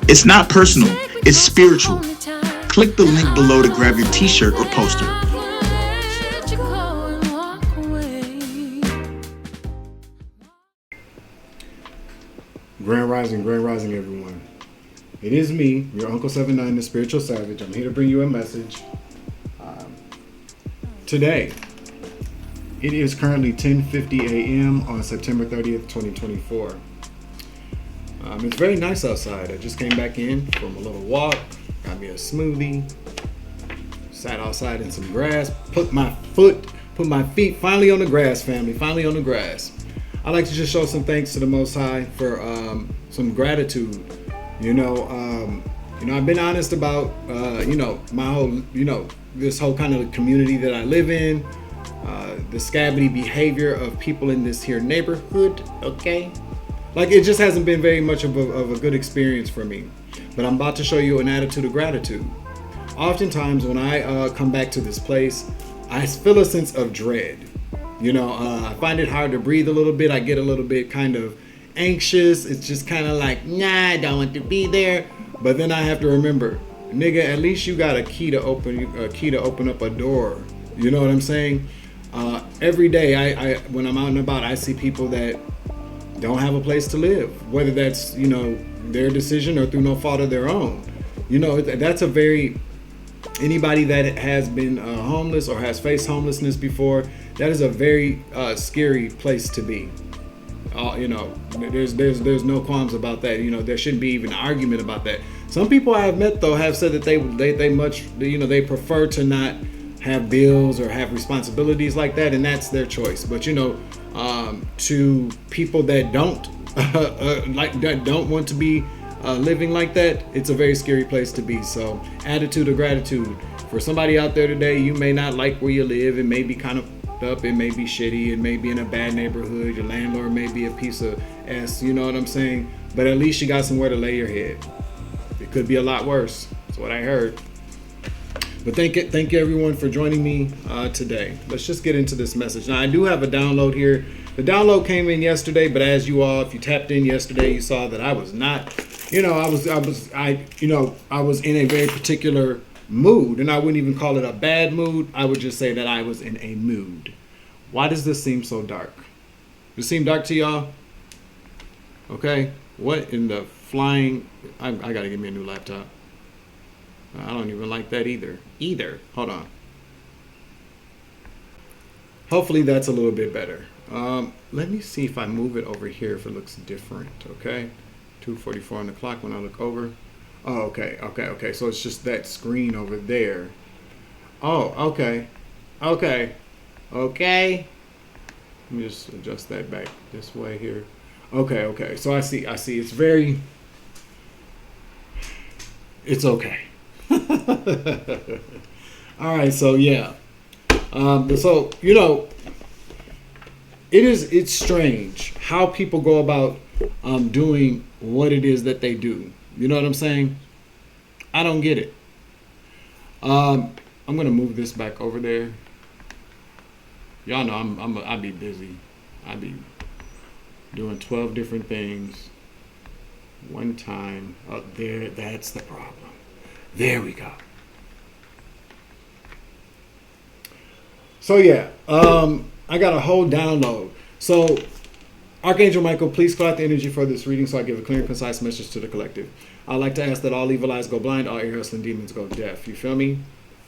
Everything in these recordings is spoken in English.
It's not personal, it's spiritual. Click the link below to grab your t-shirt or poster. Grand Rising, everyone. It is me, your Uncle 79, the Spiritual Savage. I'm here to bring you a message. Today, it is currently 10:50 a.m. on September 30th, 2024. It's very nice outside. I just came back in from a little walk, got me a smoothie, sat outside in some grass, put my feet finally on the grass, family, finally on the grass. I like to just show some thanks to the Most High for some gratitude. I've been honest about my whole, this whole kind of community that I live in, the scabby behavior of people in this here neighborhood. Okay, like it just hasn't been very much of a good experience for me. But I'm about to show you an attitude of gratitude. Oftentimes when I come back to this place, I feel a sense of dread. I find it hard to breathe a little bit. I get a little bit kind of anxious. It's just kind of like, nah, I don't want to be there. But then I have to remember, nigga, at least you got a key to open up a door. You know what I'm saying? Every day, I when I'm out and about, I see people that don't have a place to live, whether that's their decision or through no fault of their own. That's a very anybody that has been homeless or has faced homelessness before. That is a very scary place to be. There's no qualms about that. There shouldn't be even an argument about that. Some people I have met though have said that they prefer to not have bills or have responsibilities like that, and that's their choice. But to people that don't that don't want to be living like that, it's a very scary place to be. So, attitude of gratitude for somebody out there today. You may not like where you live. It may be kind of up, it may be shitty, it may be in a bad neighborhood, your landlord may be a piece of ass, you know what I'm saying? But at least you got somewhere to lay your head. It could be a lot worse. That's what I heard. But thank you everyone for joining me today. Let's just get into this message. Now I do have a download here. The download came in yesterday, but as you all, if you tapped in yesterday, you saw that I was not, I was in a very particular mood, and I wouldn't even call it a bad mood. I would just say that I was in a mood. Why does this seem so dark? Does it seem dark to y'all? Okay, what in the flying? I gotta get me a new laptop. I don't even like that either. Hold on. Hopefully that's a little bit better. Let me see if I move it over here if it looks different. Okay, 2:44 on the clock when I look over. Oh, okay. So it's just that screen over there. Oh, okay. Let me just adjust that back this way here. Okay. So I see. It's okay. All right. So yeah. It's strange how people go about doing what it is that they do. You know what I'm saying? I don't get it. I'm gonna move this back over there. Y'all know I be busy. I be doing 12 different things one time. Oh, there. That's the problem. There we go. So yeah, I got a whole download. So Archangel Michael, please clear out the energy for this reading so I give a clear and concise message to the collective. I'd like to ask that all evil eyes go blind, all ear hustling demons go deaf. You feel me?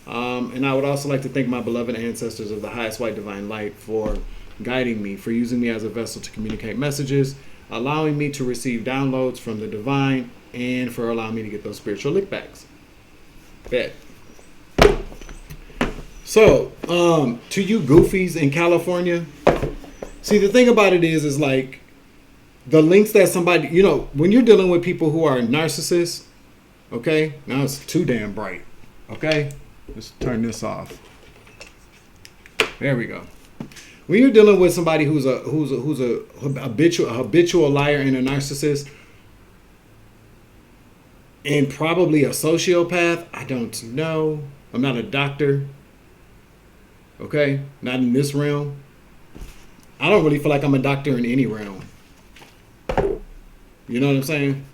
And I would also like to thank my beloved ancestors of the highest white divine light for guiding me, for using me as a vessel to communicate messages, allowing me to receive downloads from the divine, and for allowing me to get those spiritual lickbacks. Bet. So, to you goofies in California, see, the thing about it is like the links that somebody, when you're dealing with people who are narcissists, okay, now it's too damn bright, okay, let's turn this off. There we go. When you're dealing with somebody who's a habitual liar and a narcissist, and probably a sociopath, I don't know. I'm not a doctor. Okay, not in this realm. I don't really feel like I'm a doctor in any realm. You know what I'm saying?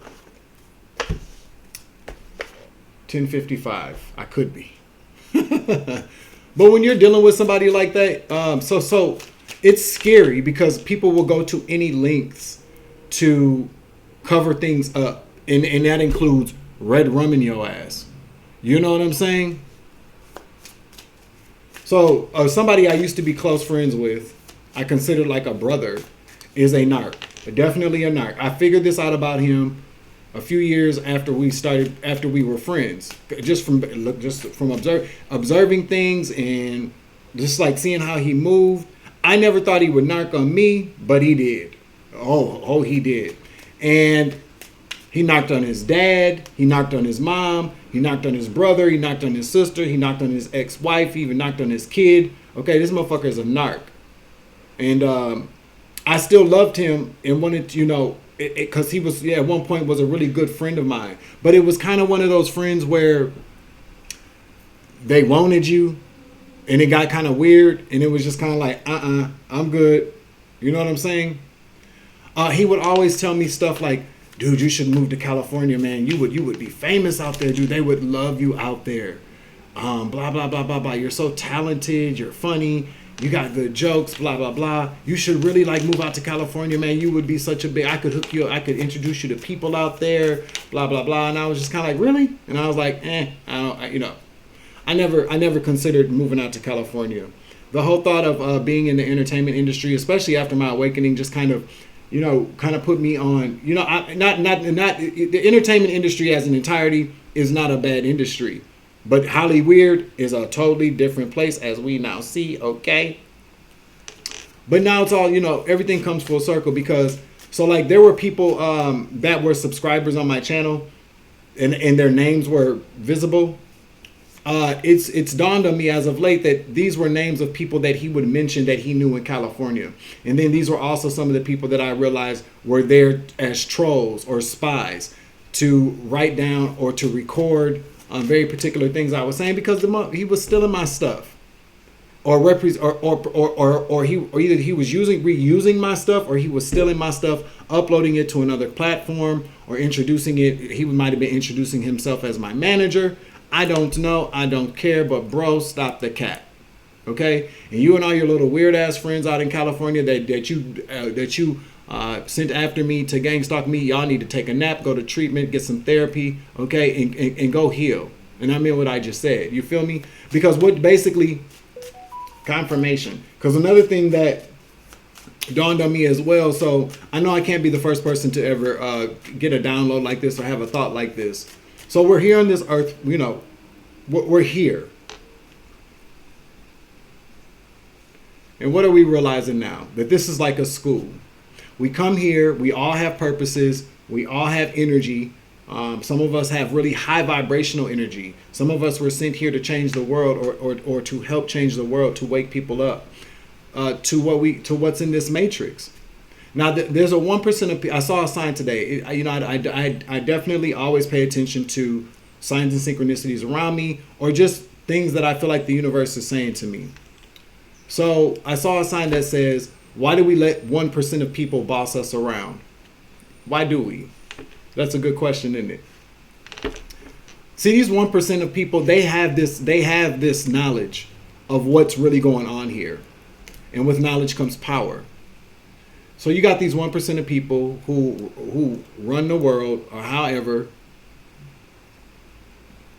10:55. I could be. But when you're dealing with somebody like that, so it's scary because people will go to any lengths to cover things up. And that includes red rum in your ass. You know what I'm saying? So somebody I used to be close friends with, I considered like a brother, is a narc. Definitely a narc. I figured this out about him a few years after we were friends, just from observing things and just like seeing how he moved. I never thought he would narc on me, but he did. Oh, he did. And he knocked on his dad, he knocked on his mom, he knocked on his brother, he knocked on his sister, he knocked on his ex-wife, he even knocked on his kid. Okay, this motherfucker is a narc. And I still loved him and wanted to, because he was, at one point was a really good friend of mine. But it was kind of one of those friends where they wanted you and it got kind of weird. And it was just kind of like, I'm good. You know what I'm saying? He would always tell me stuff like, dude, you should move to California, man. You would be famous out there, dude. They would love you out there. Blah, blah, blah, blah, blah. You're so talented. You're funny. You got good jokes, blah, blah, blah. You should really like move out to California, man. You would be such a big, I could hook you up. I could introduce you to people out there, blah, blah, blah. And I was just kind of like, really? And I was like, I never considered moving out to California. The whole thought of being in the entertainment industry, especially after my awakening, just kind of put me on, the entertainment industry as an entirety is not a bad industry. But Hollywood is a totally different place, as we now see, okay? But now it's all, everything comes full circle because, so like there were people that were subscribers on my channel and their names were visible. It's dawned on me as of late that these were names of people that he would mention that he knew in California. And then these were also some of the people that I realized were there as trolls or spies to write down or to record on very particular things I was saying because he was stealing my stuff, or either he was reusing my stuff or he was stealing my stuff, uploading it to another platform or introducing it. He might have been introducing himself as my manager. I don't know. I don't care. But bro, stop the cat. Okay, and you and all your little weird ass friends out in California that you sent after me to gangstalk me, y'all need to take a nap, go to treatment, get some therapy, okay, and go heal. And I mean what I just said. You feel me? Because what basically confirmation. Because another thing that dawned on me as well. So I know I can't be the first person to ever get a download like this or have a thought like this. So we're here on this earth. We're here. And what are we realizing now? That this is like a school. We come here, we all have purposes, we all have energy. Some of us have really high vibrational energy. Some of us were sent here to change the world or to help change the world, to wake people up to what's in this matrix. Now, there's a 1% of people. I saw a sign today. I definitely always pay attention to signs and synchronicities around me or just things that I feel like the universe is saying to me. So I saw a sign that says, why do we let 1% of people boss us around? Why do we? That's a good question, isn't it? See, these 1% of people, they have this knowledge of what's really going on here. And with knowledge comes power. So you got these 1% of people who run the world or however.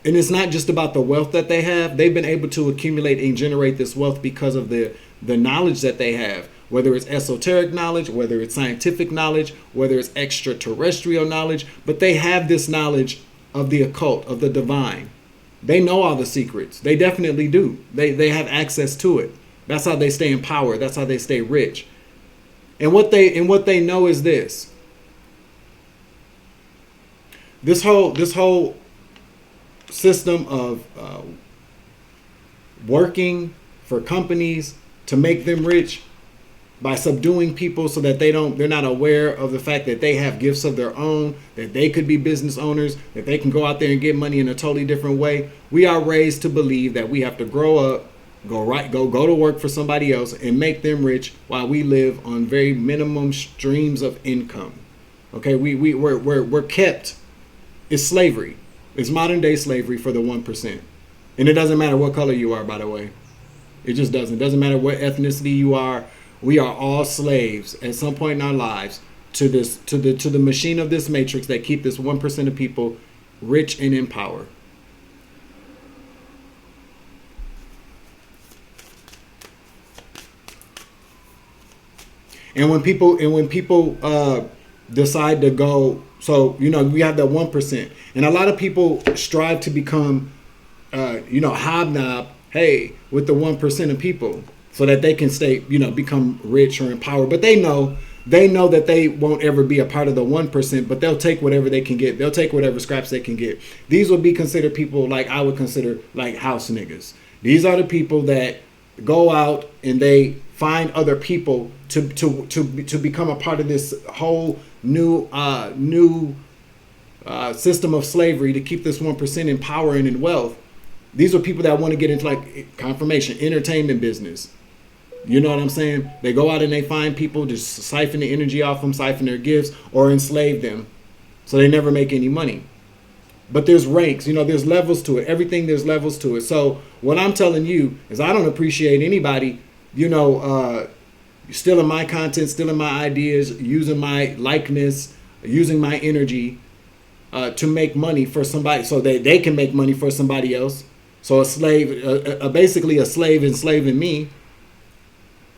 And it's not just about the wealth that they have. They've been able to accumulate and generate this wealth because of the knowledge that they have. Whether it's esoteric knowledge, whether it's scientific knowledge, whether it's extraterrestrial knowledge. But they have this knowledge of the occult, of the divine. They know all the secrets. They definitely do. They have access to it. That's how they stay in power. That's how they stay rich. And what they know is this. This whole system of working for companies to make them rich by subduing people so that they're not aware of the fact that they have gifts of their own, that they could be business owners, that they can go out there and get money in a totally different way. We are raised to believe that we have to grow up, go to work for somebody else and make them rich while we live on very minimum streams of income. Okay, we're kept. It's slavery. It's modern day slavery for the 1%. And it doesn't matter what color you are, by the way. It just doesn't. It doesn't matter what ethnicity you are. We are all slaves at some point in our lives to the machine of this matrix that keep this 1% of people rich and in power. And when people decide to go, so we have that 1%, and a lot of people strive to become hobnob, with the 1% of people, so that they can stay, become rich or in power. But they know that they won't ever be a part of the 1%, but they'll take whatever they can get. They'll take whatever scraps they can get. These would be considered people like I would consider like house niggas. These are the people that go out and they find other people to become a part of this whole new system of slavery to keep this 1% in power and in wealth. These are people that want to get into like confirmation, entertainment business. You know what I'm saying? They go out and they find people, just siphon the energy off them, siphon their gifts, or enslave them, so they never make any money. But there's ranks, there's levels to it. Everything, there's levels to it. So what I'm telling you is I don't appreciate anybody, stealing my content, stealing my ideas, using my likeness, using my energy to make money for somebody, so that they can make money for somebody else. So a slave, basically a slave enslaving me.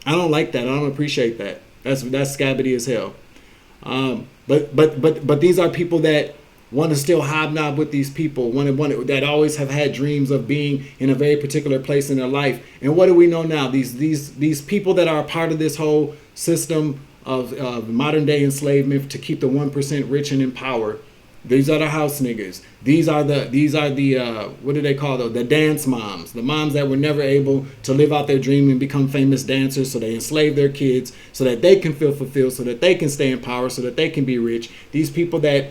I don't like that. I don't appreciate that. That's scabbity as hell. But these are people that want to still hobnob with these people, that always have had dreams of being in a very particular place in their life. And what do we know now? These people that are a part of this whole system of modern day enslavement to keep the 1% rich and in power. These are the house niggas. These are the what do they call those? The dance moms. The moms that were never able to live out their dream and become famous dancers, so they enslave their kids so that they can feel fulfilled, so that they can stay in power, so that they can be rich. These people that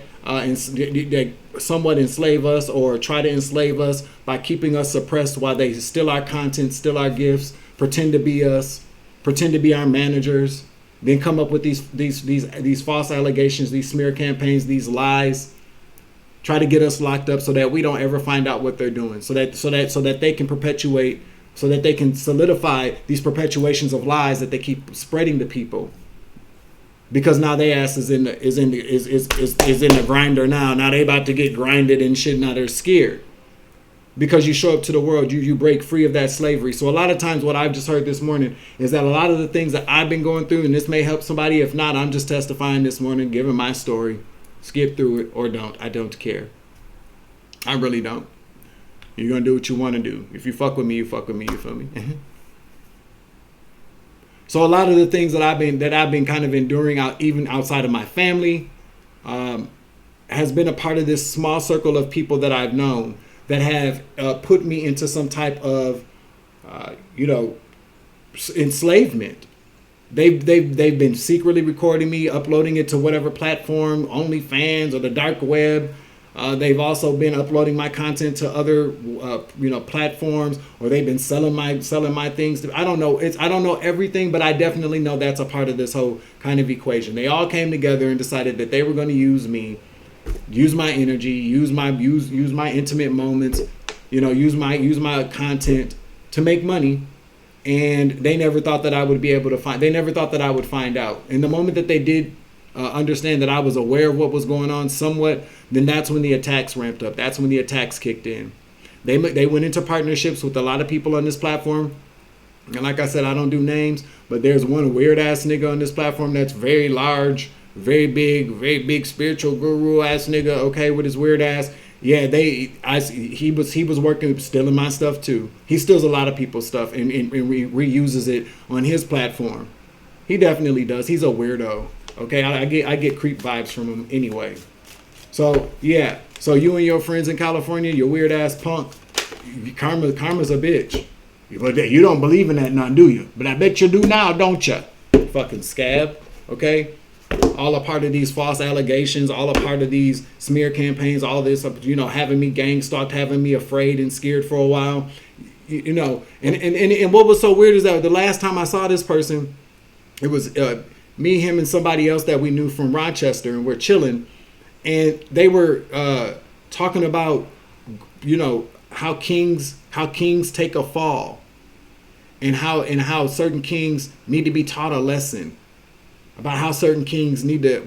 somewhat enslave us or try to enslave us by keeping us suppressed while they steal our content, steal our gifts, pretend to be us, pretend to be our managers, then come up with these false allegations, these smear campaigns, these lies. Try to get us locked up so that we don't ever find out what they're doing, so that they can perpetuate, so that they can solidify these perpetuations of lies that they keep spreading to people. Because now their ass is in the grinder now. Now they about to get grinded and shit. Now they're scared because you show up to the world, you break free of that slavery. So a lot of times, what I've just heard this morning is that a lot of the things that I've been going through, and this may help somebody. If not, I'm just testifying this morning, giving my story. Skip through it or don't. I don't care. I really don't. You're going to do what you want to do. If you fuck with me, you fuck with me. You feel me? So a lot of the things that I've been kind of enduring even outside of my family has been a part of this small circle of people that I've known that have put me into some type of enslavement. They've been secretly recording me, uploading it to whatever platform, OnlyFans or the dark web. They've also been uploading my content to other platforms, or they've been selling my things. I don't know everything, but I definitely know that's a part of this whole kind of equation. They all came together and decided that they were going to use me, use my energy, use my intimate moments, use my content to make money. And they never thought that I would be able to find. They never thought that I would find out. And the moment that they did understand that I was aware of what was going on somewhat, then that's when the attacks ramped up. That's when the attacks kicked in. They went into partnerships with a lot of people on this platform. And like I said, I don't do names, but there's one weird ass nigga on this platform that's very large, very big spiritual guru ass nigga. Okay, with his weird ass. Yeah, he was working, stealing my stuff too. He steals a lot of people's stuff and reuses it on his platform. He definitely does. He's a weirdo. Okay, I get creep vibes from him anyway. So yeah, so you and your friends in California, you weird ass punk, karma's a bitch. But you don't believe in that now, do you? But I bet you do now, don't you? Fucking scab. Okay. All a part of these false allegations, all a part of these smear campaigns, all this, having me gang stalked, having me afraid and scared for a while, and what was so weird is that the last time I saw this person, it was me, him, and somebody else that we knew from Rochester, and we're chilling, and they were talking about how kings take a fall, and how certain kings need to be taught a lesson about how certain kings need to.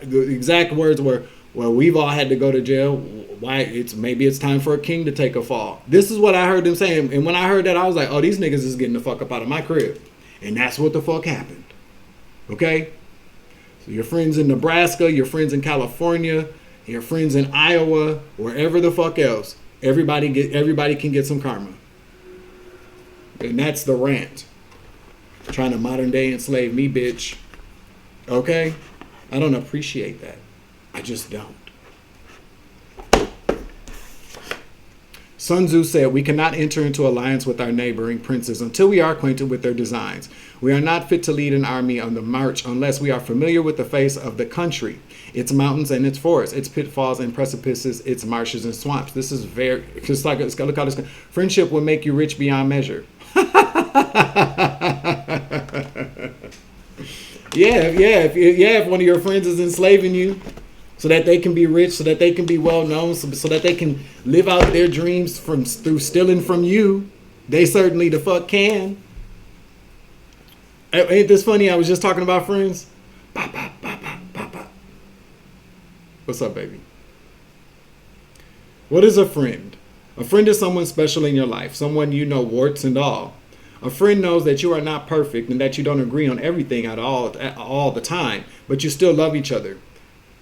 The exact words were, "Well, we've all had to go to jail. Why? Maybe it's time for a king to take a fall." This is what I heard them saying, and when I heard that, I was like, "Oh, these niggas is getting the fuck up out of my crib," and that's what the fuck happened. Okay, so your friends in Nebraska, your friends in California, your friends in Iowa, wherever the fuck else, everybody can get some karma. And that's the rant. Trying to modern day enslave me, bitch. Okay? I don't appreciate that. I just don't. Sun Tzu said, "We cannot enter into alliance with our neighboring princes until we are acquainted with their designs. We are not fit to lead an army on the march unless we are familiar with the face of the country, its mountains and its forests, its pitfalls and precipices, its marshes and swamps." This is very, just like, look how this, friendship will make you rich beyond measure. If one of your friends is enslaving you so that they can be rich, so that they can be well known, so that they can live out their dreams through stealing from you, they certainly the fuck can. Ain't this funny? I was just talking about friends. Pop, pop, pop, pop, pop, pop. What's up, baby? What is a friend? A friend is someone special in your life, someone you know warts and all. A friend knows that you are not perfect and that you don't agree on everything at all the time, but you still love each other.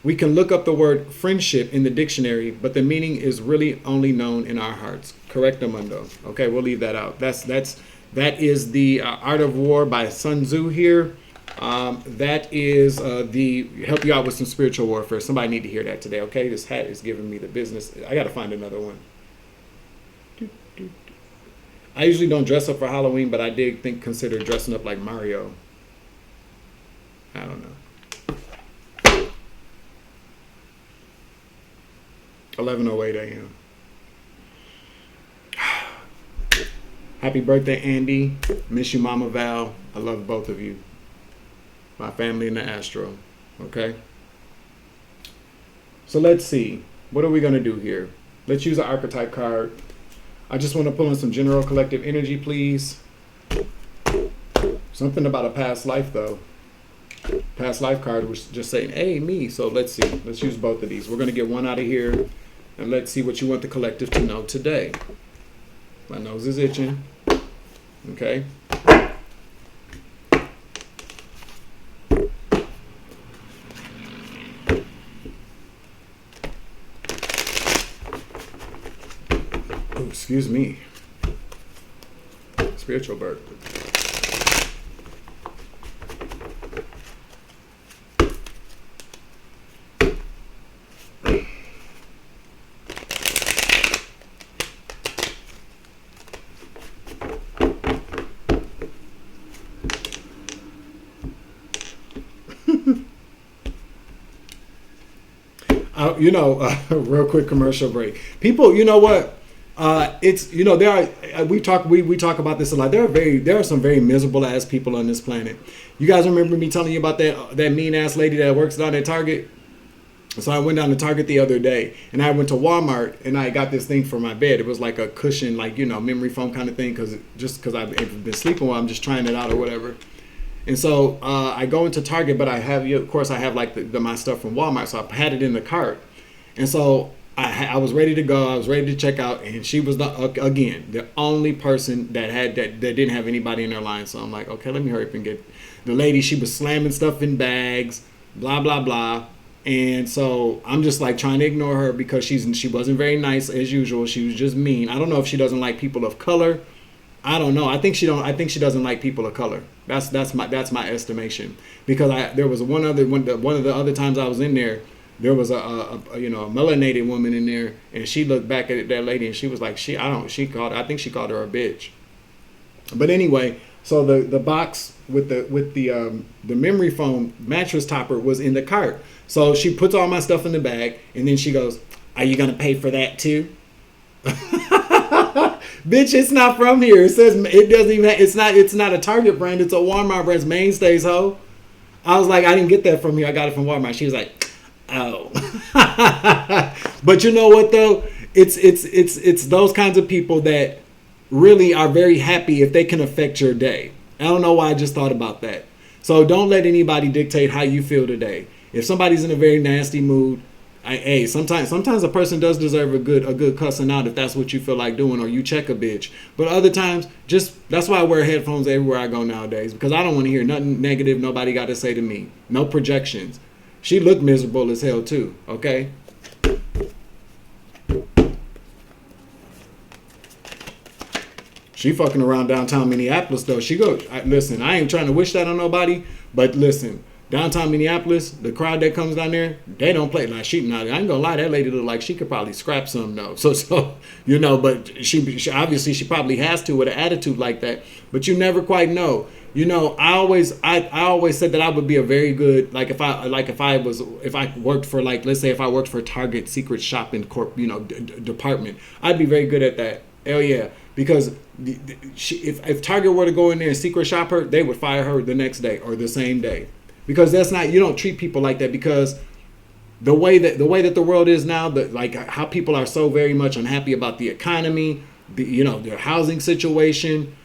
We can look up the word friendship in the dictionary, but the meaning is really only known in our hearts. Correctamundo. Okay, we'll leave that out. That is the Art of War by Sun Tzu here. That is the help you out with some spiritual warfare. Somebody need to hear that today. Okay, this hat is giving me the business. I got to find another one. I usually don't dress up for Halloween, but I did consider dressing up like Mario. I don't know. 11:08 a.m. Happy birthday, Andy. Miss you, Mama Val. I love both of you. My family in the Astro. Okay? So let's see. What are we going to do here? Let's use an archetype card. I just want to pull in some general collective energy, please. Something about a past life, though. Past life card was just saying, hey, me. So let's see. Let's use both of these. We're going to get one out of here. And let's see what you want the collective to know today. My nose is itching. Okay. Oh, excuse me. Spiritual bird. Real quick commercial break. People, you know what? It's there are we talk about this a lot. There are some very miserable ass people on this planet. You guys remember me telling you about that mean ass lady that works down at Target? So I went down to Target the other day, and I went to Walmart, and I got this thing for my bed. It was like a cushion, like memory foam kind of thing, because I've been sleeping while I'm just trying it out or whatever. And so I go into Target, but I have like my stuff from Walmart, so I had it in the cart. And so I was ready to go. I was ready to check out, and she was the only person that didn't have anybody in their line. So I'm like, okay, let me hurry up and get the lady. She was slamming stuff in bags, blah blah blah. And so I'm just like trying to ignore her because she wasn't very nice as usual. She was just mean. I don't know if she doesn't like people of color. I don't know. I think she doesn't like people of color. That's my estimation. Because there was one of the other times I was in there was a melanated woman in there, and she looked back at that lady and she was like, I think she called her a bitch. But anyway, so the box with the memory foam mattress topper was in the cart. So she puts all my stuff in the bag, and then she goes, "Are you gonna pay for that too?" Bitch, it's not from here. It says it doesn't even. It's not a Target brand. It's a Walmart brand. It's Mainstays, ho. I was like, I didn't get that from here. I got it from Walmart. She was like, oh. But you know what though? It's those kinds of people that really are very happy if they can affect your day. I don't know why I just thought about that. So don't let anybody dictate how you feel today. If somebody's in a very nasty mood, hey, sometimes a person does deserve a good cussing out if that's what you feel like doing, or you check a bitch. But other times, that's why I wear headphones everywhere I go nowadays, because I don't want to hear nothing negative nobody got to say to me. No projections. She looked miserable as hell too. Okay. She fucking around downtown Minneapolis though. Listen, I ain't trying to wish that on nobody, but listen, downtown Minneapolis, the crowd that comes down there, they don't play like she. I ain't gonna lie, that lady look like she could probably scrap some though. So you know, but she obviously she probably has to with an attitude like that. But you never quite know. You know, I always said that I would be a very good, if I worked for, like, let's say if I worked for Target secret shopping department, I'd be very good at that. Hell yeah. Because if Target were to go in there and secret shop her, they would fire her the next day or the same day. Because you don't treat people like that, because the way that the world is now, like how people are so very much unhappy about the economy, their housing situation,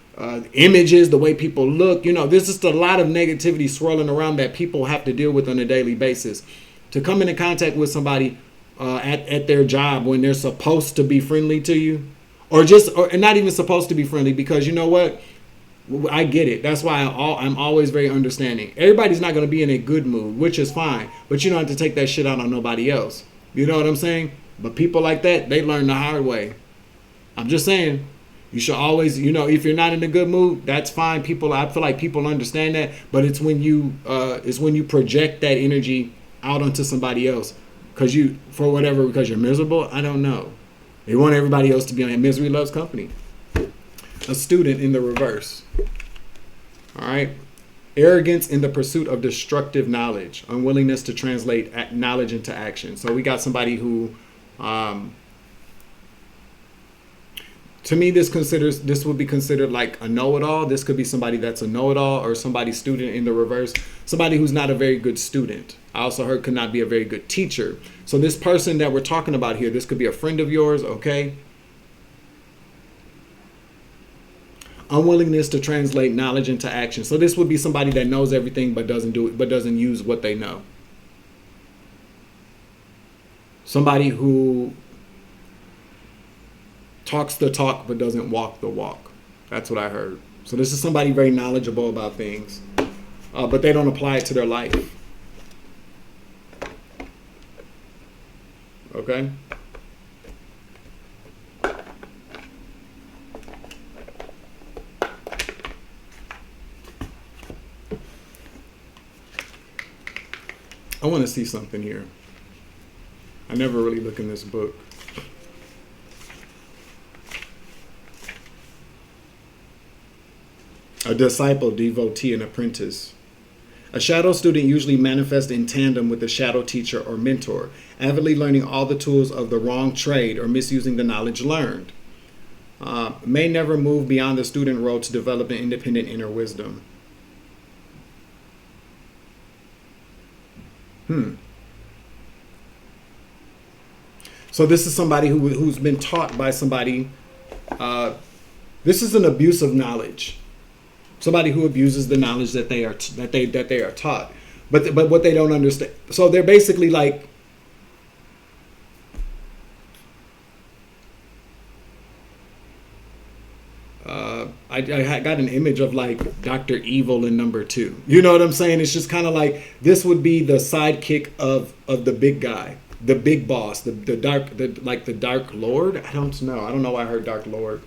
images, the way people look, there's just a lot of negativity swirling around that people have to deal with on a daily basis. To come into contact with somebody at their job when they're supposed to be friendly to you, or not even supposed to be friendly, because you know what? I get it. That's why I'm always very understanding. Everybody's not going to be in a good mood, which is fine, but you don't have to take that shit out on nobody else. You know what I'm saying? But people like that, they learn the hard way. I'm just saying, you should always, if you're not in a good mood, that's fine. I feel like people understand that, but it's when you project that energy out onto somebody else because you're miserable. I don't know. They want everybody else to be on. Misery loves company. A student in the reverse. All right. Arrogance in the pursuit of destructive knowledge. Unwillingness to translate knowledge into action. So we got somebody who, to me, this would be considered like a know-it-all. This could be somebody that's a know-it-all, or somebody student in the reverse. Somebody who's not a very good student. I also heard could not be a very good teacher. So this person that we're talking about here, this could be a friend of yours, okay? Unwillingness to translate knowledge into action. So this would be somebody that knows everything but doesn't do it, but doesn't use what they know. Somebody who talks the talk but doesn't walk the walk. That's what I heard. So this is somebody very knowledgeable about things, but they don't apply it to their life. Okay? I want to see something here. I never really look in this book. A disciple, devotee, and apprentice. A shadow student usually manifests in tandem with a shadow teacher or mentor, avidly learning all the tools of the wrong trade or misusing the knowledge learned. May never move beyond the student role to develop an independent inner wisdom. So this is somebody who's been taught by somebody. This is an abuse of knowledge. Somebody who abuses the knowledge that they are taught, but what they don't understand. So they're basically like, I got an image of like Dr. Evil in number 2. You know what I'm saying? It's just kind of like this would be the sidekick of the big guy, the big boss, the Dark Lord. I don't know. I don't know why I heard Dark Lord.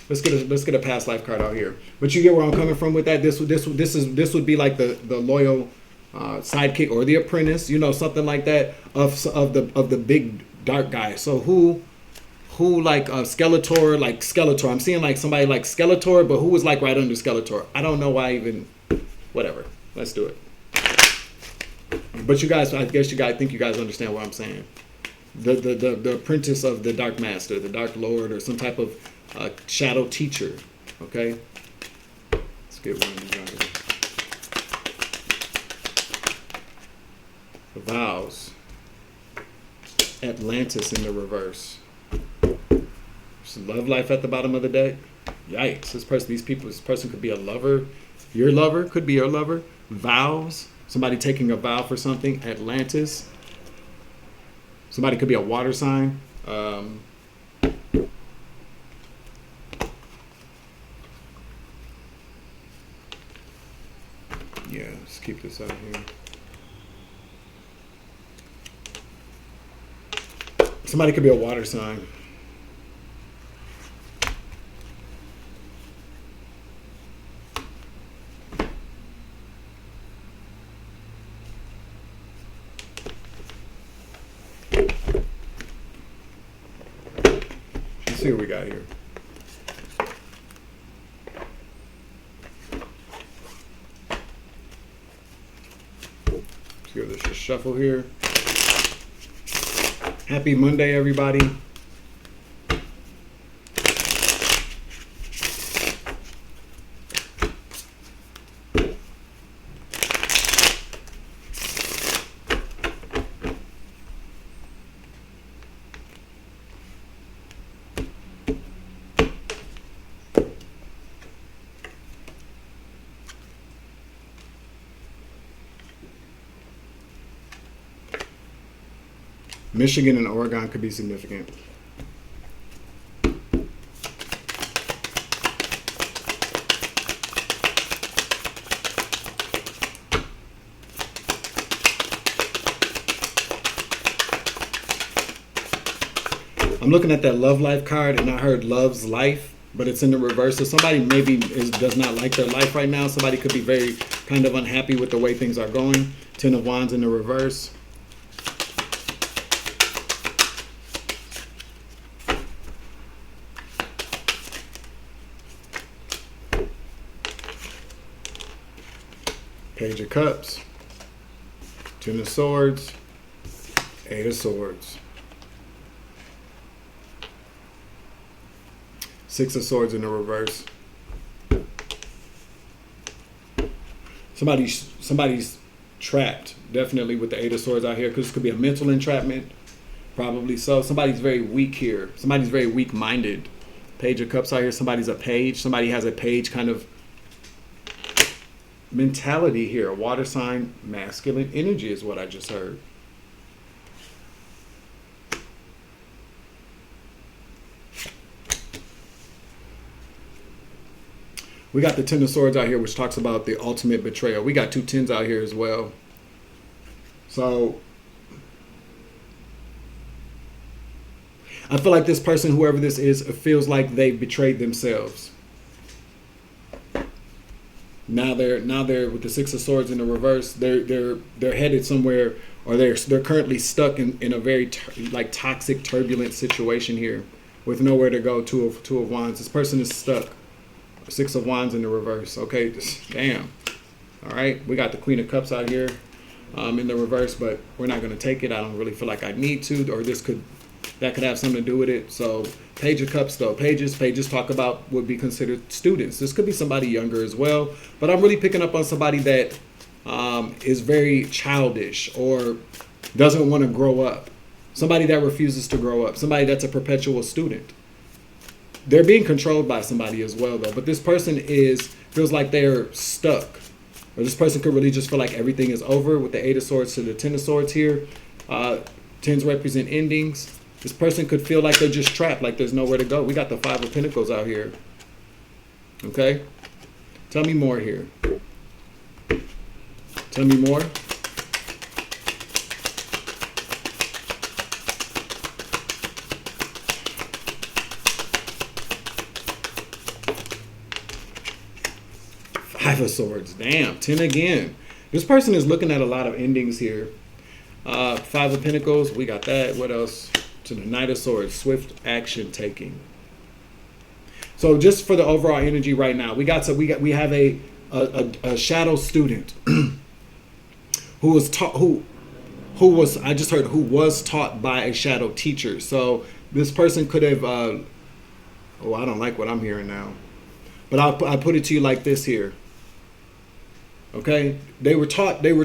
Let's get a past life card out here. But you get where I'm coming from with that. This would be like the loyal sidekick or the apprentice, something like that of the big dark guy. So who like Skeletor? I'm seeing like somebody like Skeletor, but who was like right under Skeletor? I don't know why even. Whatever. Let's do it. But you guys, I think you guys understand what I'm saying. The apprentice of the Dark Master, the Dark Lord, or some type of shadow teacher. Okay. Let's get one of these out here. The vows. Atlantis in the reverse. Love life at the bottom of the deck. Yikes. This person could be a lover. Your lover could be your lover. Vows. Somebody taking a vow for something. Atlantis. Somebody could be a water sign. Yeah, let's keep this out here. Somebody could be a water sign. Let's see what we got here. Let's give this a shuffle here. Happy Monday, everybody. Michigan and Oregon could be significant. I'm looking at that love life card and I heard love's life, but it's in the reverse. So somebody maybe does not like their life right now. Somebody could be very kind of unhappy with the way things are going. 10 of Wands in the reverse. Page of Cups, 10 of Swords, 8 of Swords, 6 of Swords in the reverse. Somebody's trapped, definitely with the 8 of Swords out here, because this could be a mental entrapment, probably so. Somebody's very weak here. Somebody's very weak-minded. Page of Cups out here. Somebody's a page. Somebody has a page kind of mentality here. A water sign, masculine energy is what I just heard. We got the 10 of Swords out here, which talks about the ultimate betrayal. We got 2 10s out here as well. So I feel like this person, whoever this is, feels like they betrayed themselves. Now they're with the 6 of Swords in the reverse. They're headed somewhere, or they're currently stuck in a very toxic, turbulent situation here, with nowhere to go. Two of Wands. This person is stuck. 6 of Wands in the reverse. Okay, damn. All right, we got the Queen of Cups out here in the reverse, but we're not going to take it. I don't really feel like I need to, or that could have something to do with it. So Page of Cups though, pages talk about would be considered students. This could be somebody younger as well, but I'm really picking up on somebody that is very childish or doesn't want to grow up. Somebody that refuses to grow up. Somebody that's a perpetual student. They're being controlled by somebody as well though, but this person feels like they're stuck. Or this person could really just feel like everything is over with the 8 of Swords to the 10 of Swords here. 10s represent endings. This person could feel like they're just trapped, like there's nowhere to go. We got the 5 of Pentacles out here. Okay? Tell me more here. Tell me more. Five of Swords. Damn. 10 again. This person is looking at a lot of endings here. 5 of Pentacles. We got that. What else? To the Knight of Swords. Swift action taking. So just for the overall energy right now, we have a shadow student who was taught who was taught by a shadow teacher. So this person could have I don't like what I'm hearing now. But I put it to you like this here. Okay? They were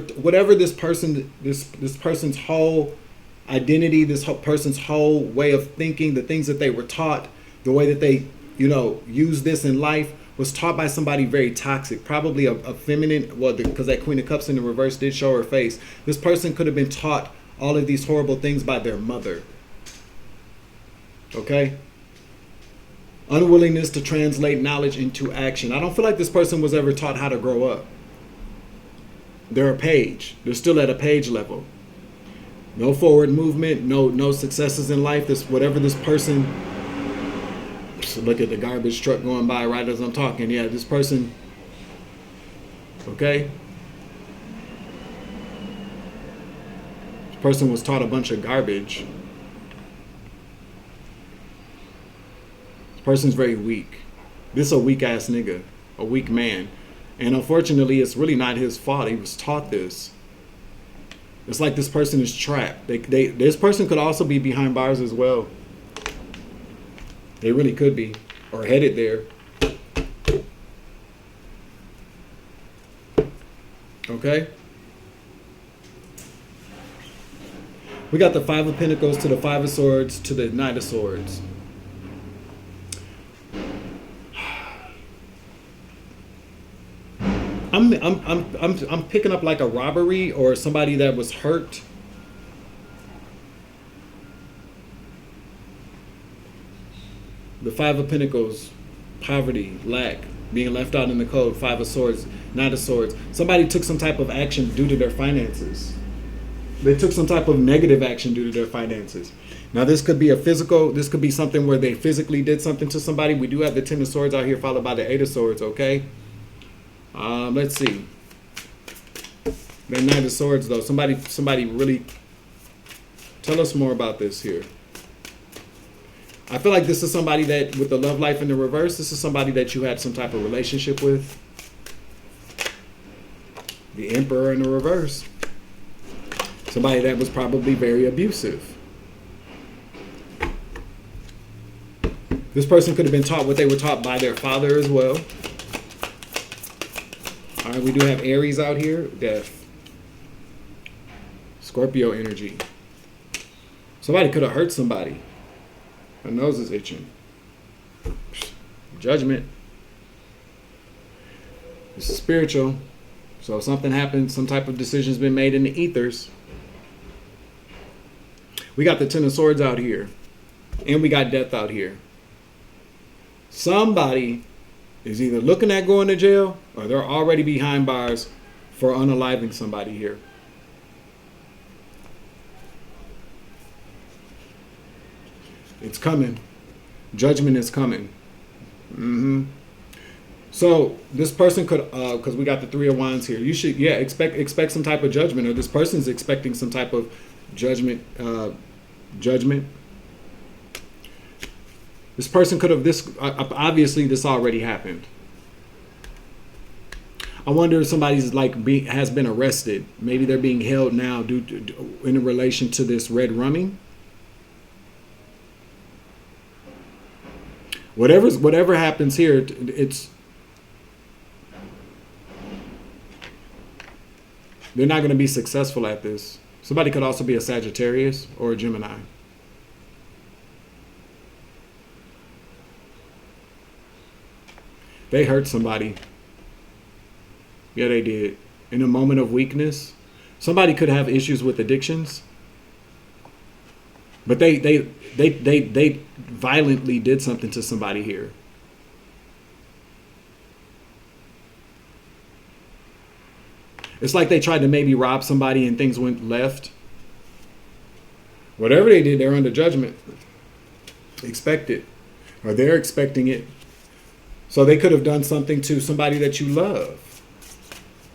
whatever this person's whole identity, this whole person's whole way of thinking, the things that they were taught, the way that they, use this in life was taught by somebody very toxic, probably a feminine, well, because that Queen of Cups in the reverse did show her face. This person could have been taught all of these horrible things by their mother. Okay? Unwillingness to translate knowledge into action. I don't feel like this person was ever taught how to grow up. They're a page. They're still at a page level. No forward movement, no successes in life. Whatever this person, look at the garbage truck going by right as I'm talking. Yeah, this person, okay? This person was taught a bunch of garbage. This person's very weak. This is a weak ass nigga, a weak man. And unfortunately, it's really not his fault. He was taught this. It's like this person is trapped. This person could also be behind bars as well. They really could be, or headed there. Okay? We got the Five of Pentacles to the Five of Swords to the Knight of Swords. I'm picking up like a robbery or somebody that was hurt. The Five of Pentacles, poverty, lack, being left out in the cold. Five of Swords, Knight of Swords. Somebody took some type of action due to their finances. They took some type of negative action due to their finances. Now this could be a physical, this could be something where they physically did something to somebody. We do have the Ten of Swords out here followed by the Eight of Swords, okay? Let's see. The Knight of Swords though. Somebody really tell us more about this here. I feel like this is somebody that, with the love life in the reverse, this is somebody that you had some type of relationship with. The Emperor in the reverse. Somebody that was probably very abusive. This person could have been taught what they were taught by their father as well. All right, we do have Aries out here. Death. Scorpio energy. Somebody could have hurt somebody. My nose is itching. Judgment. This is spiritual. So if something happens, some type of decision's been made in the ethers. We got the Ten of Swords out here. And we got death out here. Somebody is either looking at going to jail or they're already behind bars for unaliving somebody here. It's coming. Judgment is coming. So this person could, because we got the Three of Wands here. You should, expect some type of judgment, or this person's expecting some type of judgment. This person could have obviously this already happened. I wonder if somebody's has been arrested. Maybe they're being held now in relation to this red rummy. Whatever happens here, they're not going to be successful at this. Somebody could also be a Sagittarius or a Gemini. They hurt somebody. Yeah, they did. In a moment of weakness. Somebody could have issues with addictions. But they violently did something to somebody here. It's like they tried to maybe rob somebody and things went left. Whatever they did, they're under judgment. Expect it. Or they're expecting it. So they could have done something to somebody that you love.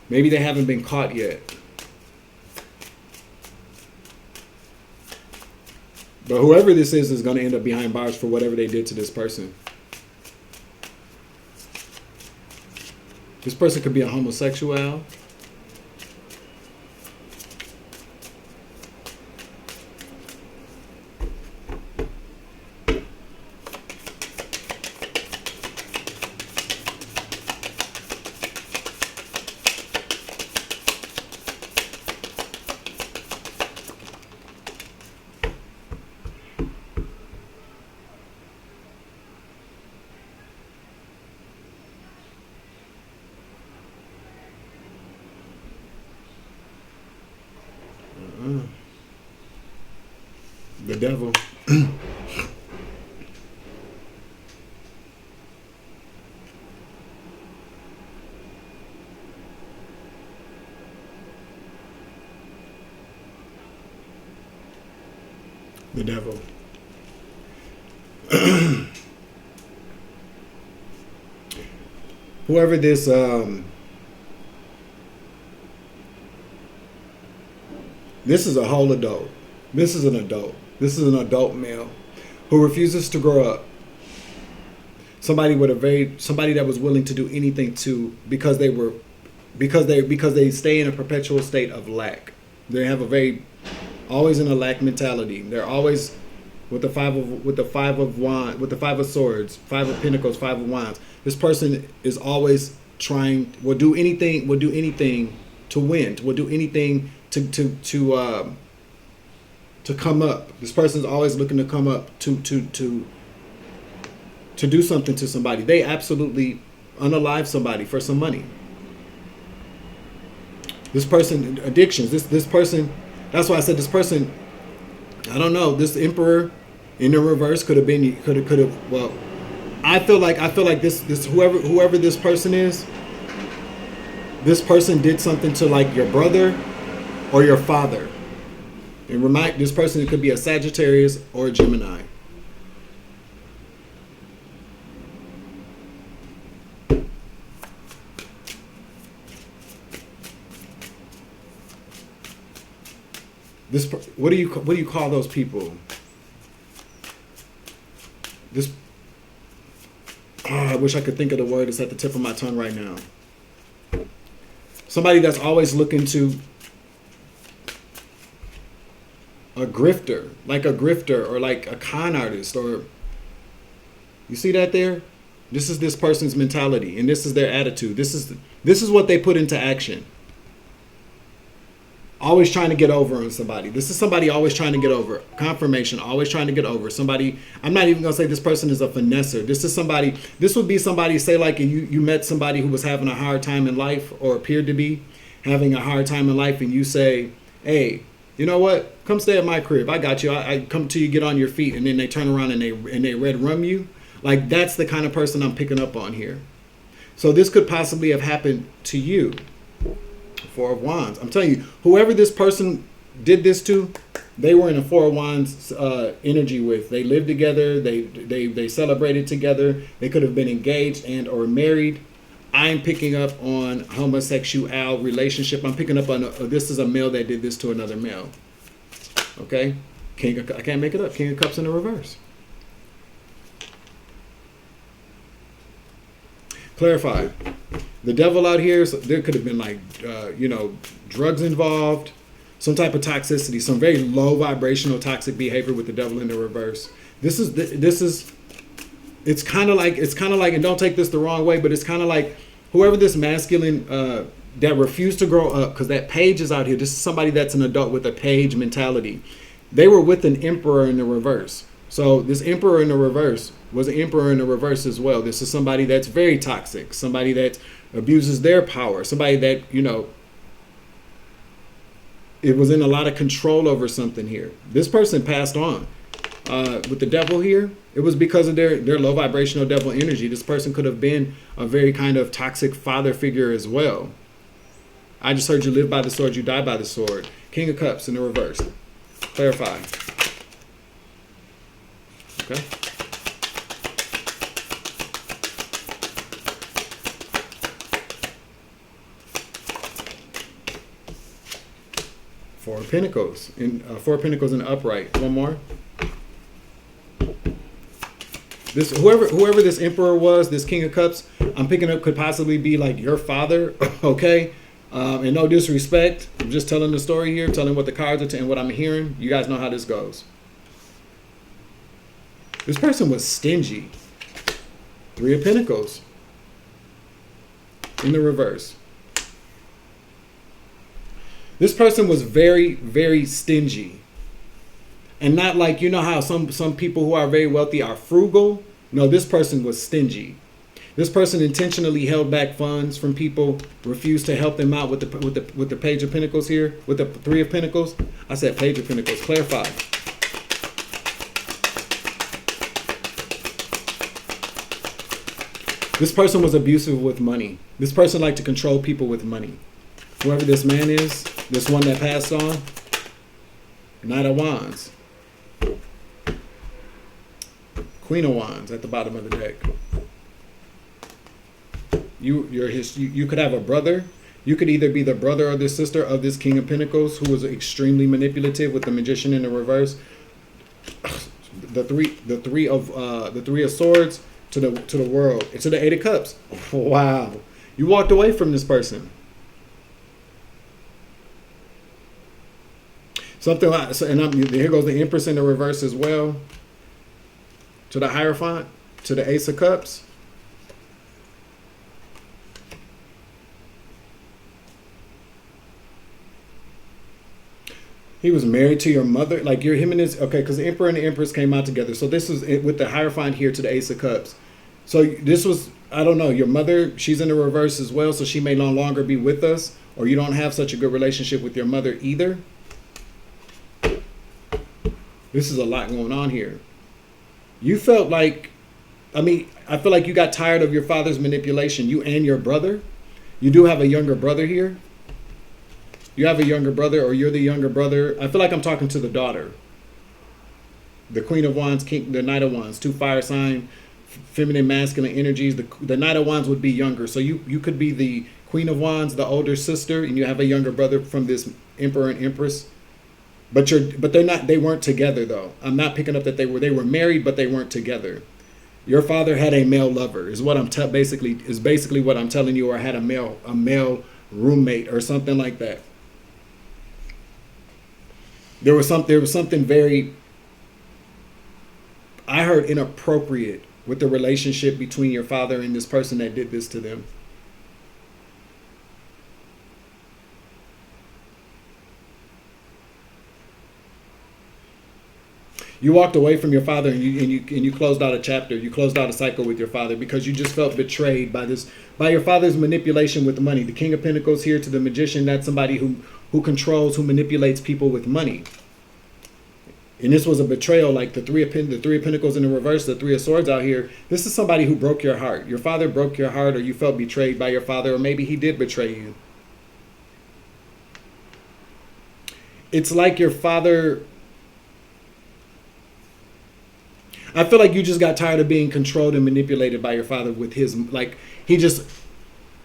Maybe they haven't been caught yet. But whoever this is going to end up behind bars for whatever they did to this person. This person could be a homosexual. The devil. The devil. Whoever this this is a whole adult. This is an adult. This is an adult male who refuses to grow up. Somebody that was willing to do anything because they stay in a perpetual state of lack. They have always in a lack mentality. They're always with the five of swords, 5 of pentacles, 5 of wands. This person is always will do anything to win, will do anything to come up. This person's always looking to come up to do something to somebody. They absolutely unalive somebody for some money. This person, addictions. This person, that's why I said this person, I don't know, this emperor in the reverse could have well, I feel like this whoever this person is, this person did something to like your brother or your father. And this person could be a Sagittarius or a Gemini. What do you call those people? I wish I could think of the word. It's at the tip of my tongue right now. Somebody that's always looking to a grifter or like a con artist, or you see that there? This is this person's mentality and this is their attitude. This is what they put into action. Always trying to get over on somebody. This is somebody always trying to get over. Confirmation, always trying to get over. Somebody, I'm not even going to say this person is a finesser. This would be somebody, say like you met somebody who was having a hard time in life or appeared to be having a hard time in life, and you say, hey, you know what? Come stay at my crib. I got you. I come to you, get on your feet, and then they turn around and they red rum you. Like, that's the kind of person I'm picking up on here. So this could possibly have happened to you. 4 of Wands. I'm telling you, whoever this person did this to, they were in a 4 of Wands energy with. They lived together. They celebrated together. They could have been engaged and or married. I'm picking up on homosexual relationship. I'm picking up on this is a male that did this to another male. Okay, I can't make it up. King of Cups in the reverse. Clarify. The devil out here, so there could have been like, drugs involved, some type of toxicity, some very low vibrational toxic behavior with the devil in the reverse. It's kind of like, and don't take this the wrong way, but it's kind of like whoever this masculine that refused to grow up, because that page is out here. This is somebody that's an adult with a page mentality. They were with an emperor in the reverse. So this emperor in the reverse was an emperor in the reverse as well. This is somebody that's very toxic, somebody that abuses their power, somebody that, it was in a lot of control over something here. This person passed on. With the devil here, it was because of their low vibrational devil energy. This person could have been a very kind of toxic father figure as well. I just heard you live by the sword, you die by the sword. King of Cups in the reverse. Clarify. Okay. Four of Pentacles in upright. One more. This whoever this emperor was, this King of Cups, I'm picking up could possibly be like your father. Okay, and no disrespect. I'm just telling the story here, telling what the cards are and what I'm hearing. You guys know how this goes. This person was stingy. 3 of Pentacles in the reverse. This person was very, very stingy. And not like, you know how some people who are very wealthy are frugal? No, this person was stingy. This person intentionally held back funds from people, refused to help them out with the Page of Pentacles here, with the 3 of Pentacles. I said Page of Pentacles. Clarify. This person was abusive with money. This person liked to control people with money. Whoever this man is, this one that passed on, Knight of Wands. Queen of Wands at the bottom of the deck. You could have a brother. You could either be the brother or the sister of this King of Pentacles, who was extremely manipulative with the Magician in the reverse. The three of Swords to the World, to the Eight of Cups. Wow, you walked away from this person. Something like, here goes the Empress in the reverse as well. To the Hierophant, to the Ace of Cups. He was married to your mother, like him and his, okay, because the Emperor and the Empress came out together. So this is with the Hierophant here to the Ace of Cups. So this was, I don't know, your mother, she's in the reverse as well, so she may no longer be with us, or you don't have such a good relationship with your mother either. This is a lot going on here. You felt like, I feel like you got tired of your father's manipulation, you and your brother. You do have a younger brother here. You have a younger brother, or you're the younger brother. I feel like I'm talking to the daughter. The Queen of Wands, the Knight of Wands, 2 fire sign, feminine, masculine energies. The Knight of Wands would be younger. So you could be the Queen of Wands, the older sister, and you have a younger brother from this Emperor and Empress. But they weren't together though. I'm not picking up that they were married, but they weren't together. Your father had a male lover, is what I'm basically what I'm telling you, or had a male roommate or something like that. There was something very, I heard, inappropriate with the relationship between your father and this person that did this to them. You walked away from your father and you closed out a chapter. You closed out a cycle with your father because you just felt betrayed by your father's manipulation with money. The King of Pentacles here to the Magician, that's somebody who controls, who manipulates people with money. And this was a betrayal, like the Three of Pentacles in the reverse, the Three of Swords out here. This is somebody who broke your heart. Your father broke your heart, or you felt betrayed by your father, or maybe he did betray you. It's like your father, I feel like you just got tired of being controlled and manipulated by your father with his, like, he just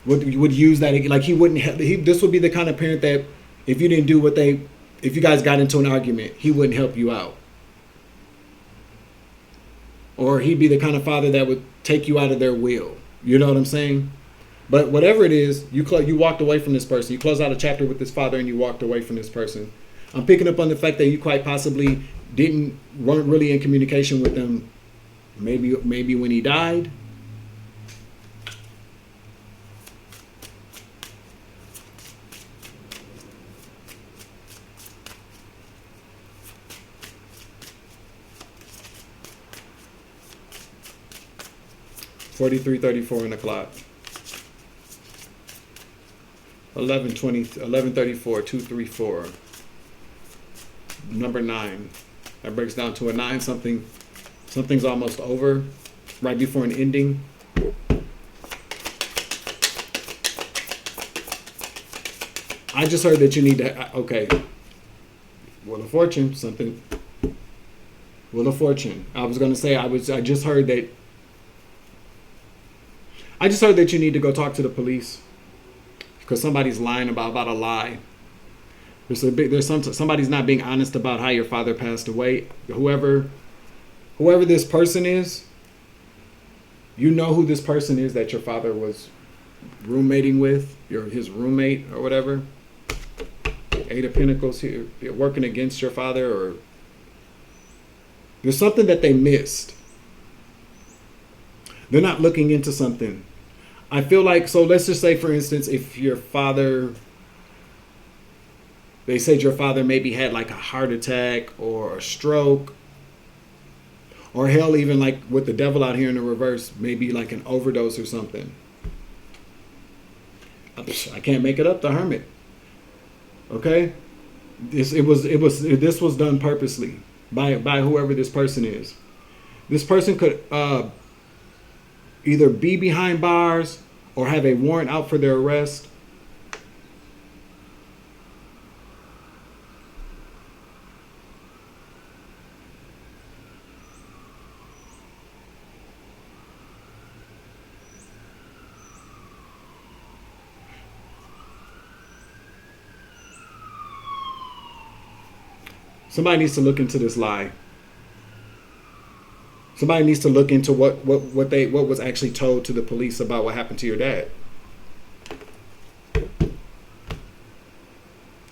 would use that, like he wouldn't have, this would be the kind of parent that if you didn't do if you guys got into an argument, he wouldn't help you out. Or he'd be the kind of father that would take you out of their will. You know what I'm saying? But whatever it is, you walked away from this person. You closed out a chapter with this father and you walked away from this person. I'm picking up on the fact that you quite possibly weren't really in communication with them. Maybe when he died. $43.34 in the clock. 11:34, 234. Number 9. That breaks down to a 9. Something's almost over, right before an ending. I just heard that you need to. Okay. Wheel of Fortune. Something. Wheel of Fortune. I was gonna say I just heard that. I just heard that you need to go talk to the police because somebody's lying about a lie. Somebody's not being honest about how your father passed away. Whoever this person is, you know who this person is that your father was roommating with, his roommate or whatever. 8 of Pentacles here, you're working against your father, or there's something that they missed. They're not looking into something. I feel like, so let's just say, for instance, if your father, they said your father maybe had like a heart attack or a stroke, or hell, even like with the devil out here in the reverse, maybe like an overdose or something. I can't make it up, the Hermit. Okay? This was done purposely by whoever this person is. This person could either be behind bars or have a warrant out for their arrest. Somebody needs to look into this lie. Somebody needs to look into what was actually told to the police about what happened to your dad.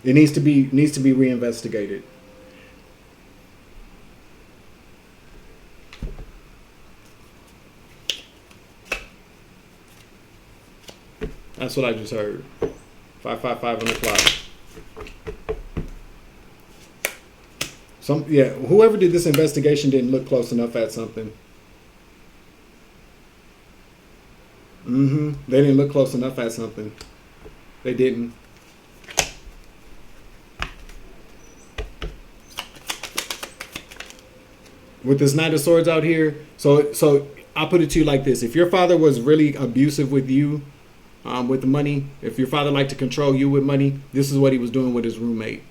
It needs to be reinvestigated. That's what I just heard. 555 on the clock. Whoever did this investigation didn't look close enough at something. They didn't look close enough at something. They didn't. With this Knight of Swords out here, so I'll put it to you like this: if your father was really abusive with you, with the money, if your father liked to control you with money, this is what he was doing with his roommate.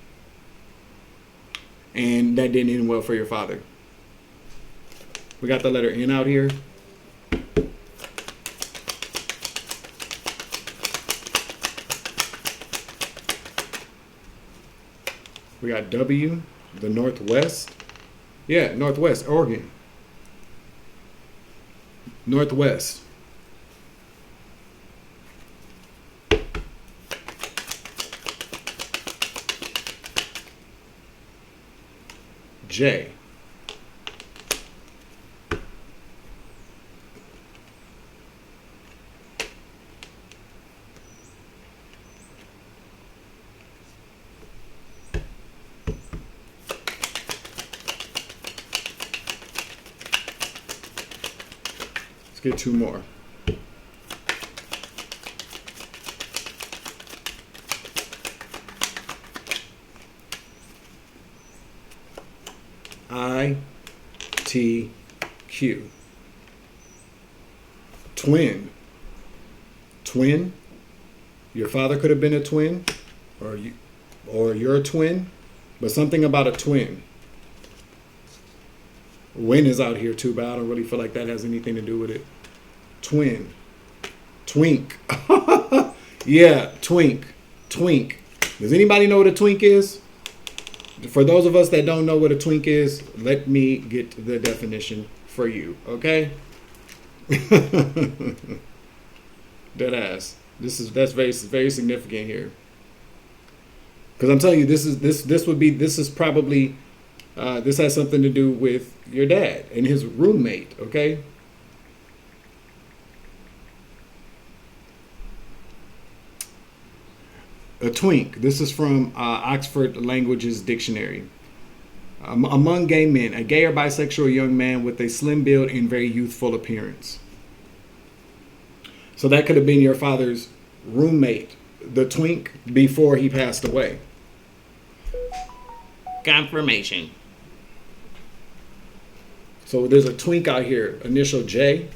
And that didn't end well for your father. We got the letter N out here. We got W, the Northwest. Yeah, Northwest, Oregon. Northwest. J. Let's get two more. ITQ. Twin. Twin. Your father could have been a twin, or you're a twin, but something about a twin. Win is out here too, but I don't really feel like that has anything to do with it. Twin. Twink. Yeah, twink. Twink. Does anybody know what a twink is? For those of us that don't know what a twink is, let me get the definition for you, okay? Dead ass. That's very significant here. Because I'm telling you, this has something to do with your dad and his roommate, okay? A twink. This is from Oxford Languages Dictionary. Among gay men, a gay or bisexual young man with a slim build and very youthful appearance. So that could have been your father's roommate, the twink, before he passed away. Confirmation. So there's a twink out here, initial J.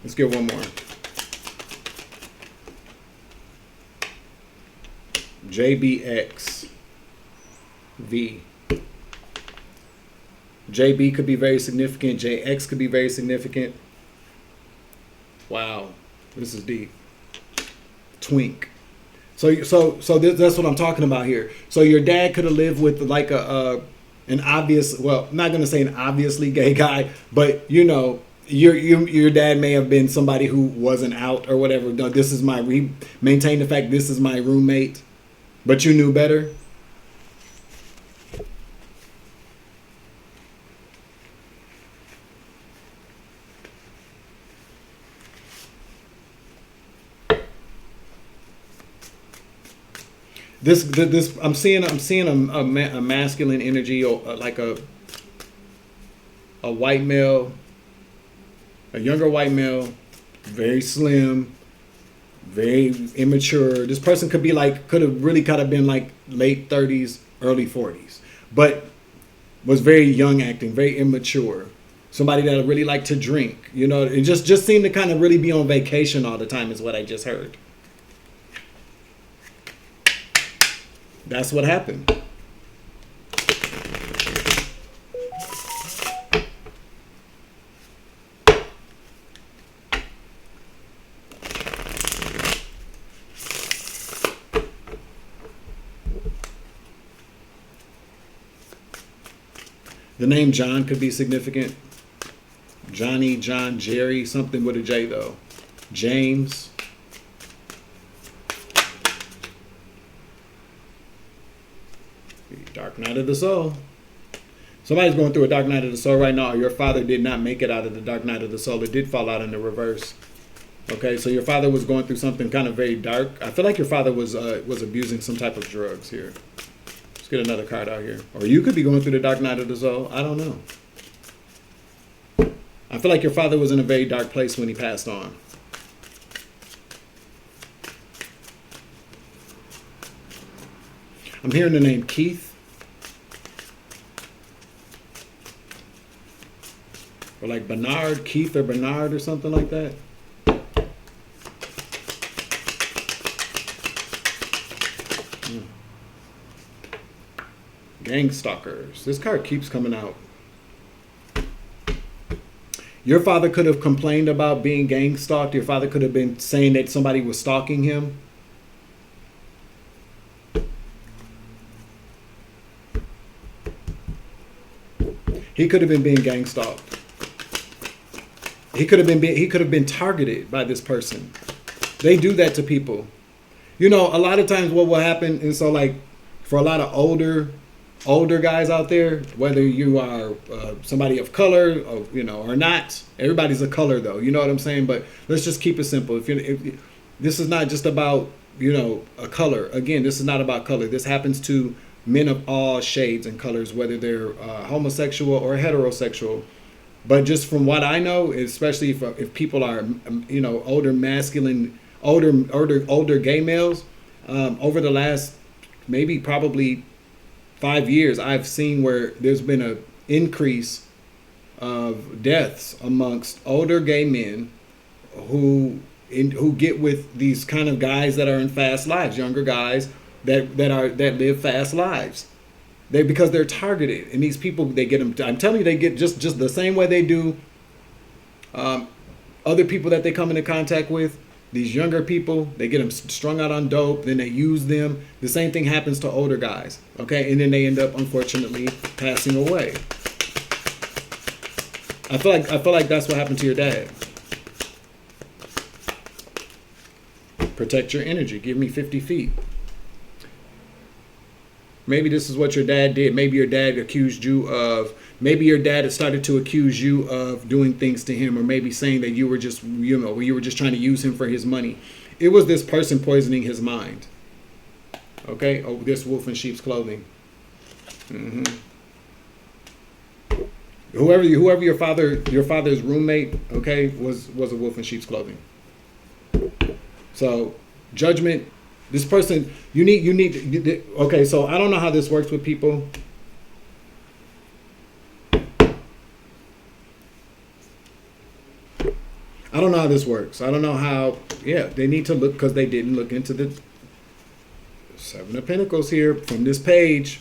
Let's get one more. JBX V. JB could be very significant. JX could be very significant. Wow, this is deep. Twink. So that's what I'm talking about here. So your dad could have lived with like an obvious, well, I'm not gonna say an obviously gay guy, but you know, your dad may have been somebody who wasn't out or whatever. No, this is he maintained the fact this is my roommate, but you knew better. This I'm seeing a masculine energy, like a white male. A younger white male, very slim, very immature. This person could have really kind of been like late 30s, early 40s, but was very young acting, very immature. Somebody that really liked to drink, you know, it just seemed to kind of really be on vacation all the time is what I just heard. That's what happened. The name John could be significant. Johnny, John, Jerry, something with a J though. James. Dark night of the soul. Somebody's going through a dark night of the soul right now. Or your father did not make it out of the dark night of the soul. It did fall out in the reverse. Okay, so your father was going through something kind of very dark. I feel like your father was abusing some type of drugs here. Let's get another card out here. Or you could be going through the dark night of the soul. I don't know. I feel like your father was in a very dark place when he passed on. I'm hearing the name Keith. Or like Bernard, Keith or Bernard or something like that. Gangstalkers. This card keeps coming out. Your father could have complained about being gang stalked. Your father could have been saying that somebody was stalking him. He could have been being gang stalked. He could have been targeted by this person. They do that to people. You know, a lot of times what will happen is, so like for a lot of older guys out there, whether you are somebody of color or, you know, or not, everybody's a color though, you know what I'm saying? But let's just keep it simple. If this is not just about, you know, a color. Again, this is not about color. This happens to men of all shades and colors, whether they're homosexual or heterosexual. But just from what I know, especially if people are, you know, older masculine, older gay males, over the last probably 5 years, I've seen where there's been an increase of deaths amongst older gay men who get with these kind of guys that are in fast lives, younger guys that live fast lives. Because they're targeted, and these people, they get them. I'm telling you, they get just the same way they do other people that they come into contact with. These younger people, they get them strung out on dope, then they use them. The same thing happens to older guys, okay? And then they end up, unfortunately, passing away. I feel like that's what happened to your dad. Protect your energy. Give me 50 feet. Maybe this is what your dad did. Maybe your dad accused you of, maybe your dad had started to accuse you of doing things to him, or maybe saying that you were just, you know, you were just trying to use him for his money. It was this person poisoning his mind. Okay? Oh, this wolf in sheep's clothing. Mm-hmm. Whoever your father's roommate, okay, was a wolf in sheep's clothing. So, judgment. This person, you need, okay, so I don't know how this works with people. I don't know how this works. I don't know how, yeah, they need to look, because they didn't look into the Seven of Pentacles here from this page.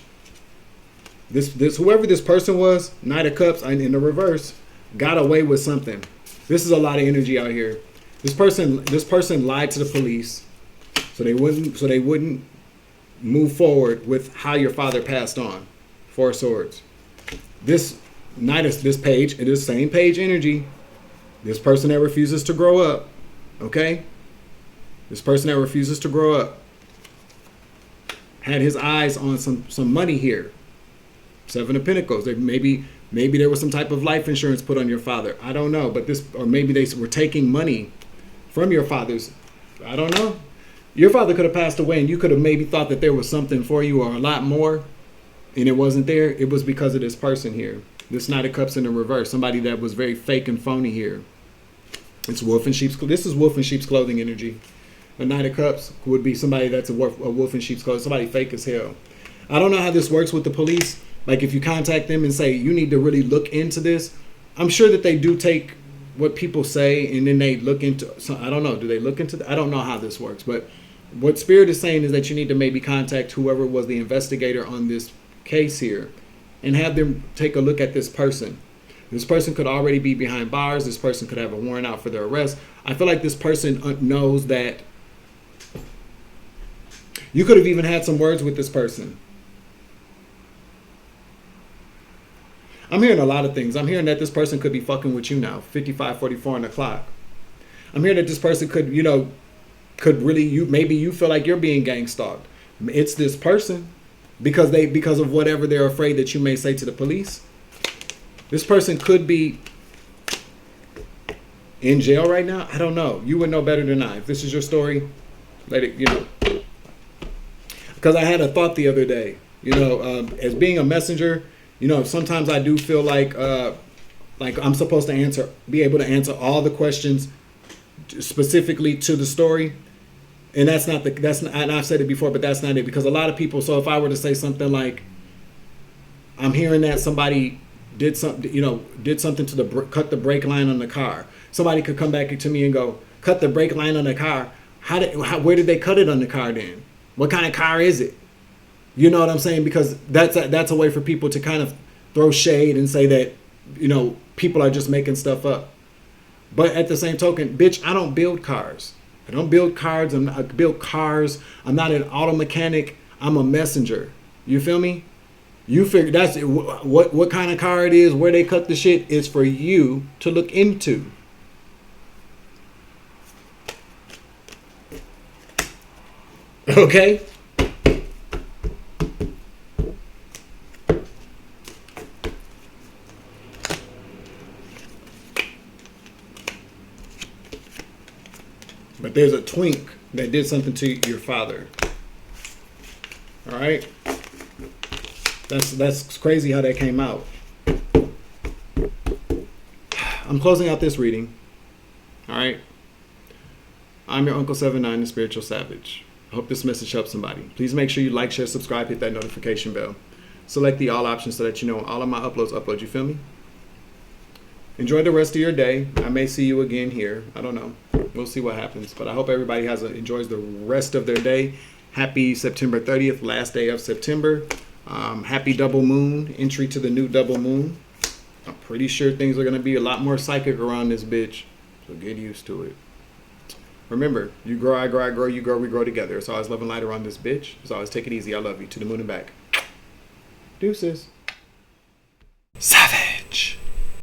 This whoever this person was, Knight of Cups in the reverse, got away with something. This is a lot of energy out here. This person lied to the police. So they wouldn't move forward with how your father passed on. Four of Swords. This page, it is same page energy. This person that refuses to grow up. Okay? This person that refuses to grow up had his eyes on some money here. Seven of Pentacles. Maybe there was some type of life insurance put on your father. I don't know. But or maybe they were taking money from your father's. I don't know. Your father could have passed away, and you could have maybe thought that there was something for you, or a lot more, and it wasn't there. It was because of this person here. This Knight of Cups in the reverse. Somebody that was very fake and phony here. It's wolf in sheep's. This is wolf in sheep's clothing energy. A Knight of Cups would be somebody that's a wolf in sheep's clothing, somebody fake as hell. I don't know how this works with the police. Like if you contact them and say, you need to really look into this, I'm sure that they do take what people say and then they look into, so I don't know, do they look into, I don't know how this works, but what Spirit is saying is that you need to maybe contact whoever was the investigator on this case here and have them take a look at this person. This person could already be behind bars. This person could have a warrant out for their arrest. I feel like this person knows that you could have even had some words with this person. I'm hearing a lot of things. I'm hearing that this person could be fucking with you now, 55, 44 on the clock. I'm hearing that this person could, could really, maybe you feel like you're being gang stalked. It's this person because of whatever they're afraid that you may say to the police. This person could be in jail right now. I don't know. You would know better than I. If this is your story, let it, Because I had a thought the other day, as being a messenger, sometimes I do feel like I'm supposed to be able to answer all the questions specifically to the story. And and I've said it before, but that's not it. Because a lot of people, so if I were to say something like, I'm hearing that somebody did something to cut the brake line on the car. Somebody could come back to me and go, cut the brake line on the car. Where did they cut it on the car then? What kind of car is it? You know what I'm saying? Because that's a way for people to kind of throw shade and say that, people are just making stuff up. But at the same token, bitch, I don't build cars. I don't build cars. I build cars. I'm not an auto mechanic. I'm a messenger. You feel me? You figure that's what kind of car it is, where they cut the shit is for you to look into. Okay? But there's a twink that did something to your father. All right? That's crazy how that came out. I'm closing out this reading. All right? I'm your Uncle 79, the Spiritual Savage. I hope this message helps somebody. Please make sure you like, share, subscribe, hit that notification bell. Select the all options so that you know when all of my uploads, you feel me? Enjoy the rest of your day. I may see you again here. I don't know. We'll see what happens. But I hope everybody enjoys the rest of their day. Happy September 30th, last day of September. Happy double moon, entry to the new double moon. I'm pretty sure things are going to be a lot more psychic around this bitch. So get used to it. Remember, you grow, I grow, I grow, you grow, we grow together. It's always love and light around this bitch. It's always take it easy. I love you. To the moon and back. Deuces. Savage.